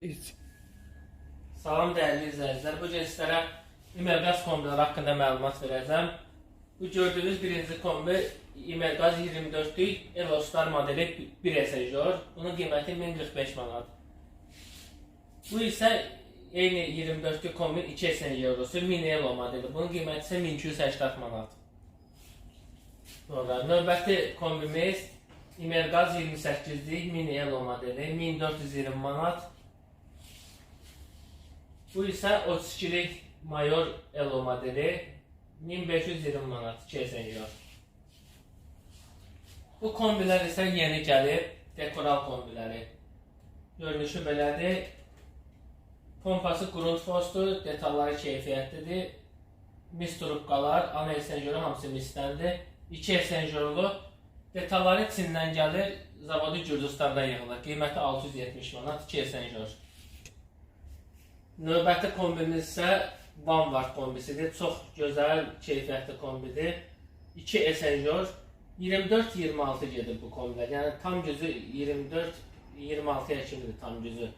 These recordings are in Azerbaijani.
Hiç. Salam dəyərli izləyicilər. Bu gün sizlərə İmerqaz kombiləri haqqında məlumat verəcəm. Bu gördüyünüz birinci kombi İmerqaz 24'lük Evo-Star modeli bir esajör. Bunun qiyməti 1045 manat. Bu isə eyni 24'lük kombinin 2 esajörüsü Mini Elo modeli. Bunun qiyməti isə 1280 manat. Sonra növbəti kombimiz İmerqaz 28'lik Mini Elo modeli 1420 manat. Bu isə 32'lik Mayor Elo modeli 1520 manat 2 esajör. Bu kombilər isə yeni gəlir, dekoral kombiləri. Görünüşü belədir. Pompası Grundfosdur, detalları keyfiyyətlidir. Mis trubkalar, ana esajörü hamısı misdəndir. 2 esajörlü. Detalları Çindən gəlir, zavodu Gürcüstanda yığılır. Qiyməti 670 manat 2 esajör. Növbəti kombimiz isə Vanguard kombisidir. Çox gözəl, keyfiyyətli kombidir. 2 esajör. 24-26 gedir bu kombilər. Yəni tam gücü 24-26'ya kimidir tam gücü.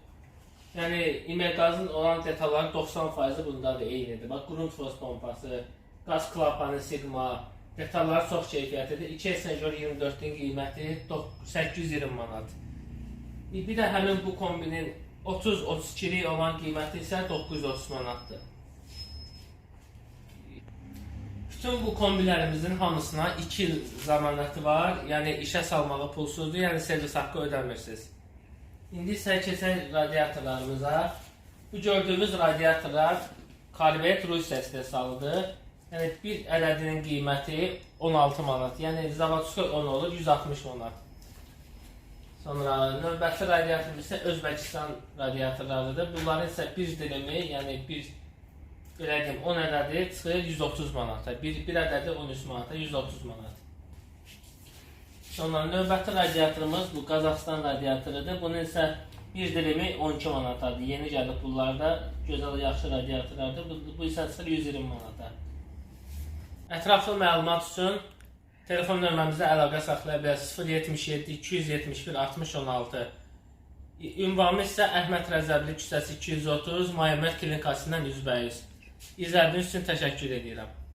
Yəni İmerqazın olan detalları 90% bunda da eynidir. Bax, Grundfos pompası, qaz klapanı, Sigma, detalları çox keyfiyyətlidir. 2 esajör 24'ün qiyməti 820 manat. Bir də həmin bu kombinin 30-32'lik olan qiyməti isə 930 manatdır. Bütün bu kombilərimizin hamısına 2 il zamanatı var. Yəni işə salmağı pulsuzdur, yəni servis haqqı ödəmirsiniz. İndi isə keçək radiatorlarımıza. Bu gördüyümüz radiatorlar Carvet Rusiya istehsalıdır. Yəni bir ədədinin qiyməti 16 manat. Yəni zavodskoy 10 olur, 160 manat. Sonra növbəti radiatorumuz isə Özbəkistan radiatorlarıdır. Bunların isə bir dilimi, yəni belə deyim, 10 ədədi çıxır 130 manata. Bir ədədi 13 manata, 130 manat. Sonra növbəti radiatorumuz bu Qazaxıstan radiatorudur. Bunun isə bir dilimi 12 manatadır. Yeni gəlib bunlarda gözəl, yaxşı radiatorlardır. Bu isə çıxır 120 manata. Ətraflı məlumat üçün telefon nömrəmizə əlaqə saxlaya bilərsiniz. 077 271 60 16. Ünvanımız isə Əhməd Rəzəbli küçəsi 230, Mayəmməd klinikasından üzbəyiz. İzlədiyiniz üçün təşəkkür edirəm.